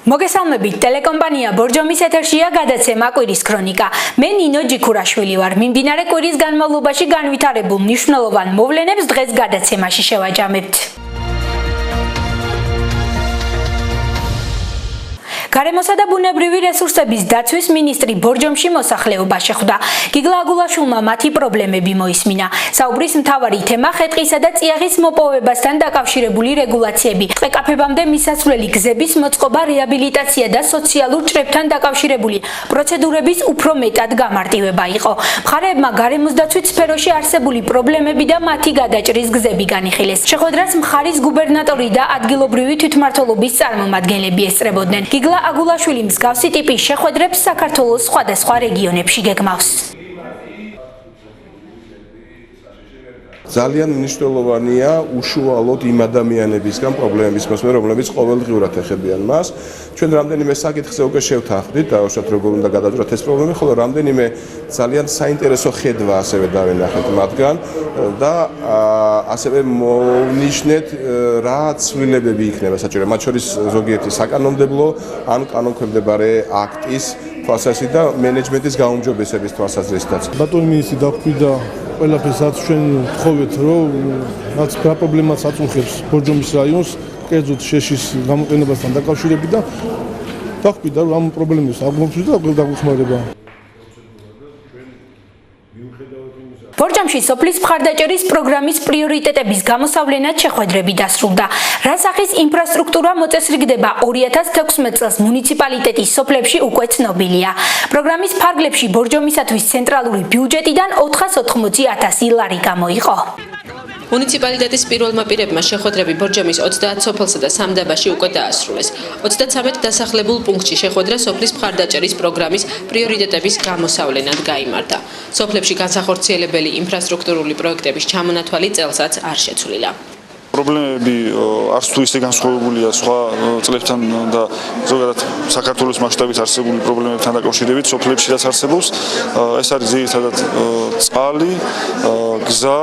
მოგესალმებით, ტელეკომპანია ბორჯომის ეთერშია გადაცემა კვირის ქრონიკა. მე ნინო ჯიქურაშვილი ვარ. მიმდინარე კვირის განმავლობაში განვითარებულ მნიშვნელოვან მოვლენებს დღეს გადაცემაში შევაჯამებთ. გარემოსა და ბუნებრივი რესურსების დაცვის მინისტრი ბორჯომში მოსახლეობა შეხვდა. გიგლა აგულაშვილმა მათი პრობლემები მოისმინა. საუბრის მთავარი თემა ხე-ტყისა და წიაღის მოპოვებასთან დაკავშირებული რეგულაციები, ტყე-კაფებამდე მისასვლელი გზების მოწყობა, რეაბილიტაცია და სოციალურ ჭრებთან დაკავშირებული პროცედურების უფრო მეტად გამარტივება იყო. მხარეებმა გარემოს დაცვის სფეროში არსებული პრობლემები და მათი გადაჭრის გზები განიხილეს. შეხვედრას მხარის გუბერნატორი და ადგილობრივი თვითმმართველობის წარმომადგენლები ესწრებოდნენ. გიგლა აგულაშვილი მსგავსი ტიპის შეხვედრებს საქართველოს სხვადასხვა რეგიონებში გეგმავს. ძალიან მნიშვნელოვანია უშუალოდ იმ ადამიანებისგან პრობლემების მოსმენა, რომლებიც ყოველდღიურად ეხებიან მას. ჩვენ რამდენიმე საკითხზე უკვე შევთანხმდით, დაუშვათ როგორ უნდა გადავჭრათ ეს პრობლემები, ხოლო რამდენიმე ძალიან საინტერესო ხედვა ასევე დავენახეთ მათგან და ასევე მოვნიშნეთ რა ცვლილებები იქნება საჭირო. მათ შორის ზოგიერთი საკანონმდებლო ან კანონქვემდებარე აქტის თვალსაზრისით და მენეჯმენტის გაუმჯობესების თვალსაზრისითაც. ბატონი მინისტრი დაგვიდა ყველაფერს რაც ჩვენ ვთხოვეთ, რომ რაც რა პრობლემას აწუხებს ბორჯომის რაიონს, კერძოდ შეშის გამოყენებასთან დაკავშირებით და დაგვიდა რომ ამ პრობლემებს აღმოჩნდა და დაგვეხმარება. ბორჯომში სოფლის მხარდაჭერის პროგრამის პრიორიტეტების გამოსავლენად შეხვედრები დასრულდა. რა სახის ინფრასტრუქტურა მოწესრიგდება 2016 წელს მუნიციპალიტეტის სოფლებში უკვე ცნობილია. პროგრამის ფარგლებში ბორჯომისათვის ცენტრალური ბიუჯეტიდან 480,000 ლარი გამოიყო. მუნიციპალიტეტის პირველმა პირებმა შეხვედრები ბორჯომის 30 სოფელსა და სამდაბაში უკვე დაასრულეს. 33 დასახლებულ პუნქტში შეხვედრა სოფლის მხარდაჭერის პროგრამის პრიორიტეტების გამოსავლენად გაიმართა. სოფლებში განსახორციელებელი ინფრასტრუქტურული პროექტების ჩამონათვალი წელსაც არ შეცვლილა. პრობლემები არც თუ ისე განსხვავებულია სხვა წლებთან და ზოგადად საქართველოს მასშტაბით არსებული პრობლემებთან დაკავშირებით სოფლებში რაც არსებობს, ეს არის ძირითადად წყალი, გზა,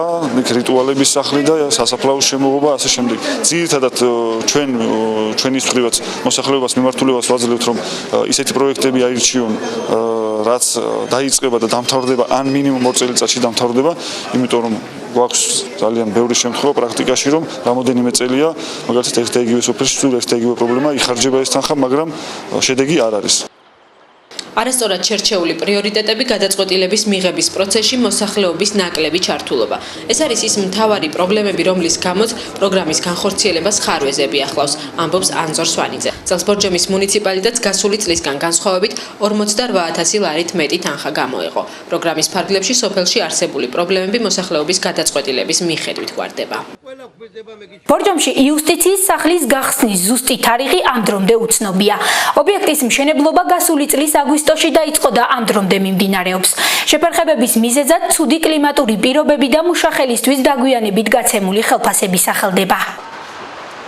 რიტუალების სახლი და სასაფლაოს შემოღობა, ასე შემდეგ. ძირითადად ჩვენი მხრივაც მოსახლეობას მიმართულებას ვაძლევთ, რომ ისეთი პროექტები აირჩიონ, რაც დაიწყება და დამთავრდება ან მინიმუმ 2 წელიწადში დამთავრდება, იმიტომ რომ გვაქვს ძალიან ბევრი შემთხვევა პრაქტიკაში, რომ რამოდენიმე წელია, მაგალითად ერთ და იგივე სოფელში სულ ერთ და იგივე პრობლემა იხარჯება ეს თანხა, მაგრამ შედეგი არ არის. არასწორად შერჩეული პრიორიტეტები გადაწყვეტილების მიღების პროცესში მოსახლეობის ნაკლები ჩართულობა. ეს არის ის მთავარი პრობლემები, რომლის გამოც პროგრამის განხორციელებას ხარვეზები ახლავს, ამბობს ანზორ სვანიძე. წელს ბორჯომის მუნიციპალიტეტს გასული წლისგან განსხვავებით 48,000 ლარით მეტი თანხა გამოეყო. პროგრამის ფარგლებში სოფელში არსებული პრობლემები მოსახლეობის გადაწყვეტილების მიხედვით გვარდება. ბორჯომში იუსტიციის სახლის გახსნის ზუსტი თარიღი ამ დრომდე უცნობია. ობიექტის მშენებლობა გასული წლის აგვისტოში დაიწყო და ამ დრომდე მიმდინარეობს. შეფერხებების მიზეზად ცუდი კლიმატური პირობები და მუშახელისთვის დაგვიანებით გაცემული ხელფასები სახელდება.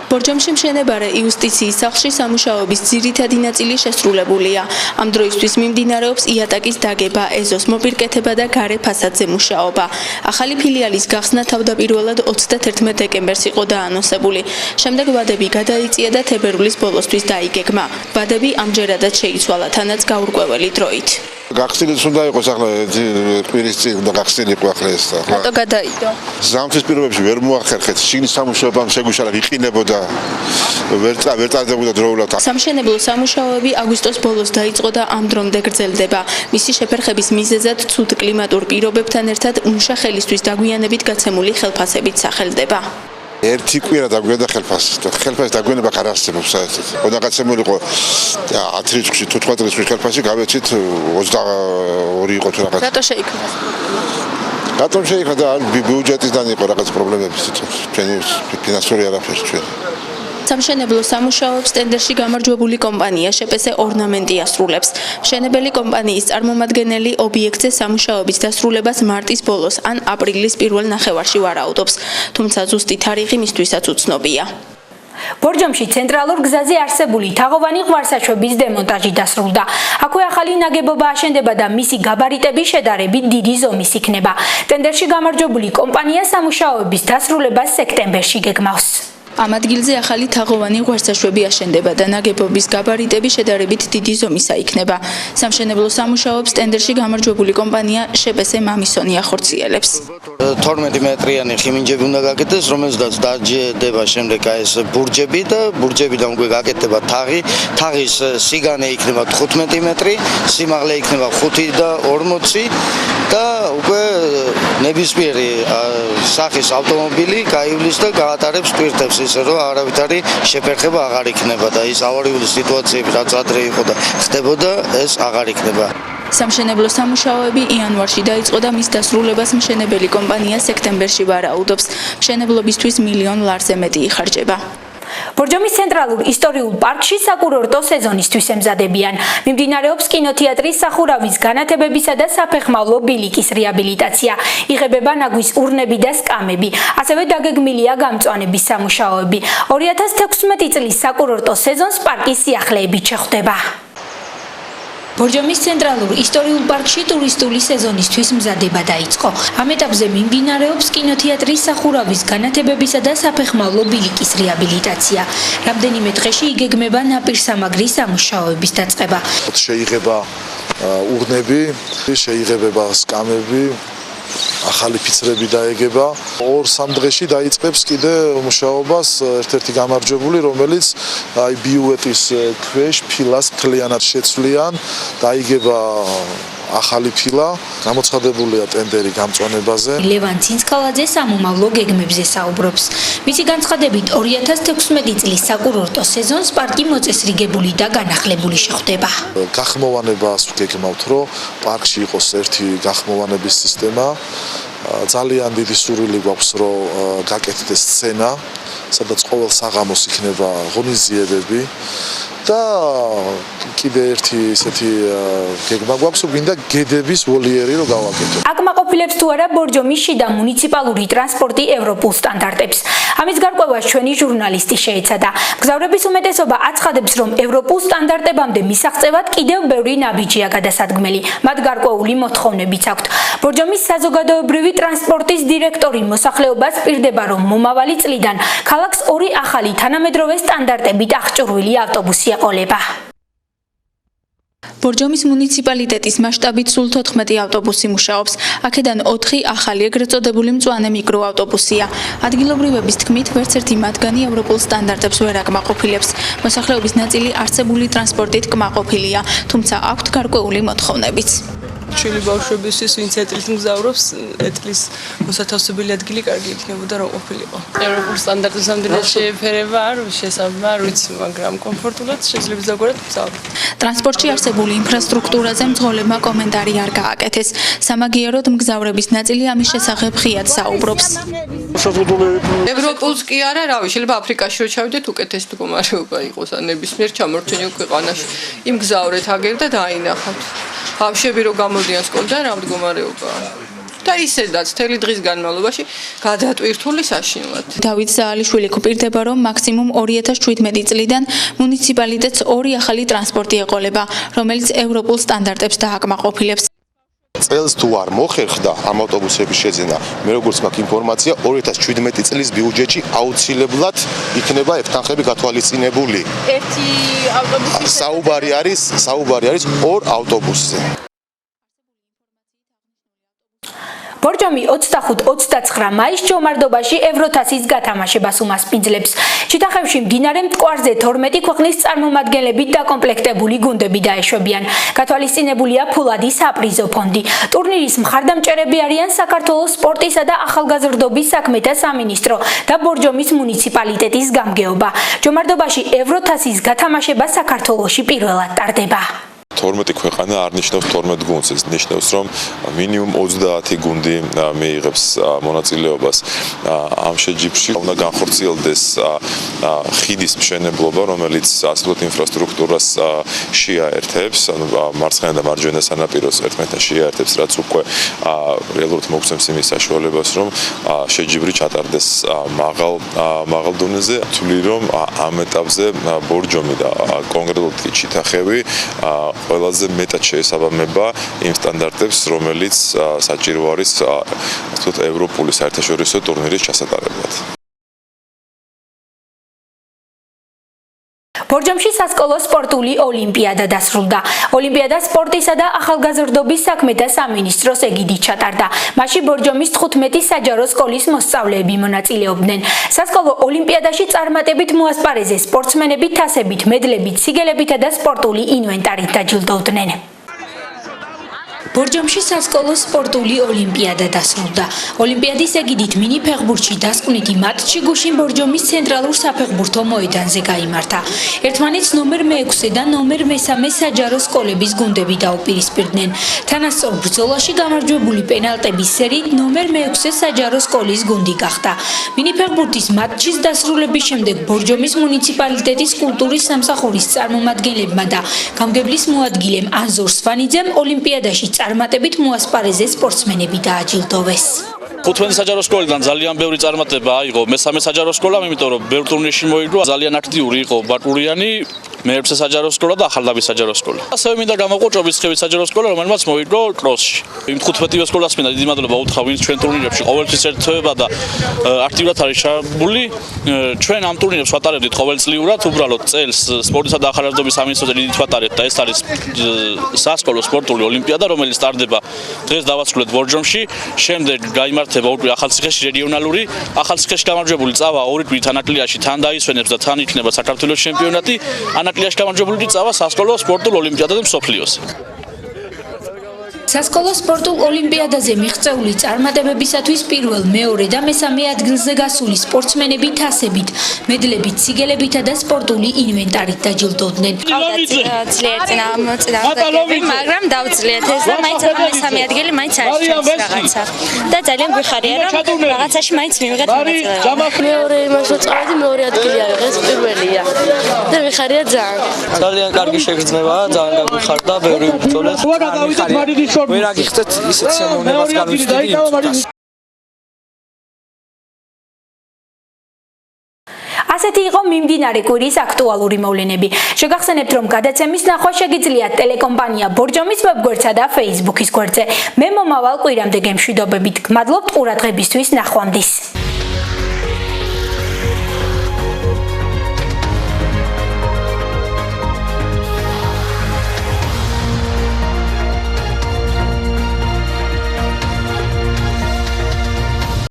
ბორჯომში მშენებარე იუსტიციის სახლში სამუშაოების ძირითადი ნაწილი შესრულებულია. ამ დროისთვის მიმდინარეობს იატაკის დაგება, ეზოს მოპირკეთება და გარე ფასადზე მუშაობა. ახალი ფილიალის გახსნა თავდაპირველად 31 დეკემბერს იყო დაანონსებული. შემდეგ ვადები გადაიწია და თებერვლის ბოლოსთვის დაიგეგმა. ვადები ამჯერადაც შეიცვალა, თანაც გაურკვეველი დროით. გახსნილიც უნდა იყოს ახლა კვირის წინ და გახსნილიყო ახლა ეს და რატო გადაიდო? ზამთრის პირობებში ვერ მოახერხეთ, შიგნის სამუშაოებამ შეგვიშალა იყინებოდა, ვერ წარდებოდა დროულად. სამშენებლო სამუშაოები აგვისტოს ბოლოს დაიწყო და ამ დრომდე გრძელდება. მისი შეფერხების მიზეზად ცუდ კლიმატურ პირობებთან ერთად მუშახელისთვის დაგვიანებით გაცემული ხელფასებით სახელდება. ერთი კვირა დაგვიანდა ხელფასი და ხელფასის დაგვიანება არ არსებობს საერთოდ. უნდა გაცემულიყო 10 რიცხვში, 15 რიცხვში ხელფასი, გავეცით 22 იყო თუ რაღაც. რატო შეიქმნა? რატომ შეიქმნა და ბიუჯეტისგან იყო რაღაც პრობლემები თვითონ. ჩვენი ფინანსური არაფერი ჩვენ. სამშენებლო სამუშაოებს ტენდერში გამარჯვებული კომპანია შეპესე ორნამენტი ასრულებს. მშენებელი კომპანიის წარმომადგენელი ობიექტზე სამუშაოების დასრულებას მარტის ბოლოს ან აპრილის პირველ ნახევარში ვარაუდობს, თუმცა ზუსტი თარიღი მისთვისაც უცნობია. ბორჯომში ცენტრალურ გზაზე არსებული თაღოვანი ღვარსაჩვების დემონტაჟი დასრულდა. აქვე ახალი ნაგებობა აშენდება და მისი გაბარიტები შედარებით დიდი ზომის იქნება. ტენდერში გამარჯვებული კომპანია სამუშაოების დასრულებას სექტემბერში გეგმავს. ამ ადგილზე ახალი თაღოვანი ღვარცაშვები აშენდება და ნაგებობის გაბარიტები შედარებით დიდი ზომისა იქნება. სამშენებლო სამუშაოებს ტენდერში გამარჯვებული კომპანია შპს მამისონი ახორციელებს. 12 მეტრიანი ხიმინჯები უნდა გაკეთდეს, რომელზედაც დაჯდება შემდეგ ეს ბურჯები და ბურჯებიდან უკვე გაკეთდება თაღი. თაღის სიგანე იქნება 15 მეტრი, სიმაღლე იქნება 5 და 40 და უკვე ნებისმიერი სახის ავტომობილი გაივლის და გაატარებს ტვირთებს, ისე რომ არავითარი შეფერხება აღარ იქნება და ის ავარიული სიტუაციები რაც ადრე იყო და ხდებოდა, ეს აღარ იქნება. სამშენებლო სამუშაოები იანვარში დაიწყო და მის დასრულებას მშენებელი კომპანია სექტემბერში ვარაუდობს. მშენებლობისთვის $1 მილიონ მეტი იხარჯება. ბორჯომის ცენტრალურ ისტორიულ პარკში საკურორტო სეზონისთვის ემზადებიან. მიმდინარეობს კინოთეატრის სახურავის განათებებისა და საფეხმავლო ბილიკის რეაბილიტაცია. იღებება ნაგვის ურნები და სკამები. ასევე დაგეგმილია გამწვანების სამუშაოები. 2016 წლის საკურორტო სეზონს პარკის სიახლეებით შეხვდება. ბორჯომის ცენტრალურ ისტორიულ პარკში ტურისტული სეზონისთვის მზადება დაიწყო. ამ ეტაპზე მიმდინარეობს კინოთეატრის სახურავის განათებებისა და საფეხმავლო ბილიკის რეაბილიტაცია. რამდენიმე დღეში იგეგმება ნაპირსამაგრის სამუშაოების დაწყება. შეიღება ურნები, შეიღებება სკამები, ახალი ფიცრები დაეგება. 2-3 დღეში დაიწყებს კიდე მუშაობას ერთ-ერთი გამარჯვებული, რომელიც ბიუეტის ქვეშ ფილას მთლიანად შეცვლიან, დაიგება ახალი ფილა, გამოცხადებულია ტენდერი გამწვანებაზე. ლევან ცინცქალაძე სამომავლო გეგმებზე საუბრობს. მისი განცხადებით 2016 წლის საკურორტო სეზონს პარკი მოწესრიგებული და განახლებული შეხვდება. გახმოვანებას ვგეგმავთ, რომ პარკში იყოს ერთი გახმოვანების სისტემა. ძალიან დიდი სურვილი გვაქვს, რომ გაკეთდეს სცენა, სადაც ყოველ საღამოს იქნება ღონისძიებები და კიდე ერთი ისეთი გეგმა გვაქვს, რომ გინდა გედების ვოლიერი რომ გავაკეთოთ. აკმაყოფილებს თუ არა ბორჯომის შიდა მუნიციპალური ტრანსპორტი ევროპულ სტანდარტებს. ამის გარკვევას ჩვენი ჟურნალისტი შეეცადა. მგზავრების უმეტესობა აცხადებს, რომ ევროპულ სტანდარტებამდე მისაღწევად კიდევ ბევრი ნაბიჯია გადასადგმელი. მათ გარკვეული მოთხოვნებიც აქვთ. ბორჯომის საზოგადოებრივი ტრანსპორტის დირექტორი მოსახლეობას პირდება, რომ მომავალი წლიდან ქალაქს 2 ახალი თანამედროვე სტანდარტებით აღჭურვილი ავტობუსი ეყოლება. ბორჯომის მუნიციპალიტეტის მასშტაბით სულ 14 ავტობუსი მუშაობს. აქედან 4 ახალი ეგრეთ წოდებული მწვანე მიკროავტობუსია. ადგილობრივების თქმით, ვერც ერთი მათგანი ევროპულ სტანდარტებს ვერ აკმაყოფილებს. მოსახლეობის ნაწილი არსებული ტრანსპორტით კმაყოფილია, თუმცა აქვთ გარკვეული მოთხოვნებიც. ჩვილი ბავშვებისთვის, ვინც ეტლით მგზავრობს, ეტლის მოსათავსებელი ადგილი კარგი იქნებოდა რომ ყოფილიყო. ევროპულ სტანდარტებს ამდენად შეეფერება არ შესაბამება, არ ვიცი, მაგრამ კომფორტულად შეიძლება დაგვარად მგზავრობ. ტრანსპორტში არსებული ინფრასტრუქტურაზე მძღოლებმა კომენტარი არ გააკეთეს. სამაგიეროდ მგზავრების ნაწილი ამის შესახებ ღიად საუბრობს. ევროპულს კი არა, რავი, შეიძლება აფრიკაში რო ჩავიდეთ, უკეთესი მდგომარეობა იყოს, ან ნებისმიერ ჩამორჩენილ ქვეყანაში. იმგზავრეთ აგერ და დაინახავთ. ბავშვები რო გამოდიან სკოლიდან, რა მდგომარეობაა. და ისედაც მთელი დღის განმავლობაში გადატვირთული საშინლად. დავით ზაალიშვილი გვპირდება, რომ მაქსიმუმ 2017 წლიდან მუნიციპალიტეტს 2 ახალი ტრანსპორტი ეყოლება, რომელიც ევროპულ სტანდარტებს დააკმაყოფილებს. წელს თუ არ მოხერხდა ამ ავტობუსების შეძენა, მე როგორც მაქვს ინფორმაცია, 2017 წლის ბიუჯეტში აუცილებლად იქნება ეფთანხები გათვალისწინებული. ერთი ავტობუსი საუბარი არის 2 ავტობუსზე. ბორჯომი 25-29 მაისს ჯომარდობაში ევროთასის გათამაშებას უმასპინძლებს. ჩიტახევში მდინარე მტკვარზე 12 ქვეყნის წარმომადგენლებით დაკომპლექტებული გუნდები დაეშვებიან. გათვალისწინებულია ფულადი საპრიზო ფონდი. ტურნირის მხარდამჭერები არიან საქართველოს სპორტისა და ახალგაზრდობის საქმეთა სამინისტრო და ბორჯომის მუნიციპალიტეტის გამგეობა. ჯომარდობაში ევროთასის გათამაშება საქართველოში პირველად ტარდება. 12 ქვეყანა არ ნიშნავს 12 გუნდს, ეს ნიშნავს, რომ მინიმუმ 30 გუნდი მიიღებს მონაწილეობას ამ შეჯიბრში. უნდა განხორციელდეს ხიდის მშენებლობა, რომელიც ასეთ ინფრასტრუქტურას შეაერთებს, ანუ მარცხენა და მარჯვენა სანაპიროს ერთმანეთთან შეაერთებს, რაც უკვე რეალურად მოგცემს იმის საშუალებას, რომ შეჯიბრი ჩატარდეს მაღალ დონეზე. თვლი რომ ამ ეტაპზე ბორჯომი და კონკრეტულად ჩიტახევი ყველაზე მეტად შეესაბამება იმ სტანდარტებს, რომელიც საჭირო არის ევროპული საერთაშორისო ტურნირის ჩასატარებლად. ბორჯომში სასკოლო სპორტული ოლიმპიადა დასრულდა. ოლიმპიადა სპორტისა და ახალგაზრდობის საქმეთა სამინისტროს ეგიდით ჩატარდა. მასში ბორჯომის 15 საჯარო სკოლის მოსწავლეები მონაწილეობდნენ. სასკოლო ოლიმპიადაში წარმატებით მოასპარეზეს სპორტსმენები თასებით, მედლებით, სიგელებითა და სპორტული ინვენტარით დაჯილდოვდნენ. ბორჯომში სასკოლო სპორტული ოლიმპიადა დასრულდა. ოლიმპიადის ეგიდით მინი ფეხბურთში დასკვნითი მატჩი გუშინ ბორჯომის ცენტრალურ საფეხბურთო მოედანზე გაიმართა. ერთმანეთს ნომერ 6 და ნომერ 3 საჯარო სკოლების გუნდები დაუპირისპირდნენ. თანასწორ ბრძოლაში გამარჯვებული პენალტების სერიით ნომერ 6 საჯარო სკოლის გუნდი გახდა. მინი ფეხბურთის მატჩის დასრულების შემდეგ ბორჯომის მუნიციპალიტეტის კულტურის სამსახურის წარმომადგენლებმა და გამგებლის მოადგილემ ანზორ სვანიძემ ოლიმპიადაში წარმატებით მოასპარეზეს სპორტსმენები დააჯილდოვეს. 15 საჯარო სკოლიდან ძალიან ბევრი წარმატება აიღო მე-3 საჯარო სკოლამ, იმიტომ რომ ბევრ ტურნირში მოიგო, ძალიან აქტიური იყო ბაკურიანი, მე-6 საჯარო სკოლა და ახალდაბის საჯარო სკოლა. ასევე მინდა გამოვყო ჭობისხევის საჯარო სკოლა, რომელმაც მოიგო კროსში. იმ 15 სკოლას მინდა დიდი მადლობა უთხრა, ვინც ჩვენ ტურნირებში ყოველთვის ერთვება და აქტიურად არის ჩაბმული. ჩვენ ამ ტურნირებს ვატარებდით ყოველწლიურად, უბრალოდ წელს სპორტისა და ახალგაზრდობის სამინისტროზე დიდით ვატარებთ და ეს არის სასკოლო სპორტული ოლიმპიადა, რომელიც ტარდება დღეს დავასრულეთ ბორჯომში, შემდეგ გაიმართება უკვე ახალციხეში რეგიონალური, ახალციხეში გამარჯვებული წავა ორი თვით ანაკლიაში თან დაისვენებს და თან იქნება საქართველოს ჩემპიონატი, ანაკლიაში გამარჯვებული წავა სასკოლო სპორტულ ოლიმპიადაზე მსოფლიოს. სასკოლო სპორტულ ოლიმპიადაზე მიღწეული წარმატებებისათვის პირველ, მეორე და მესამე ადგილზე გასული სპორტსმენები თასებით, მედლებით, სიგელებითა და სპორტული ინვენტარით დაჯილდოვდნენ. მაგრამ დავძლიეთ ეს და მაინც მესამე ადგილი მაინც არის ჩვენს რაღაცა. და ძალიან გვიხარია რომ რაღაცაში მაინც მივიღეთ მონაწილეობა. მეორე იმას ვაწავდი, მეორე ადგილი არის, ეს პირველია. და ვიხარია ძალიან. ძალიან კარგი შეგრძნებაა, ძალიან გაგვიხარდა, ბევრი ბრძოლეთ. ვერ აგიხსნით ისეთ შემოვნებას განვიცდები იმ ასეთი იყო მიმდინარე კვირის აქტუალური მოვლენები. შეგახსენებთ, რომ გადაცემის ნახვა შეგიძლიათ ტელეკომპანია ბორჯომის ვებგვერდსა და Facebook-ის გვერდზე. მე მომავალ კვირამდე გემშვიდობებით. გმადლობთ ყურადღებისთვის, ნახვამდის.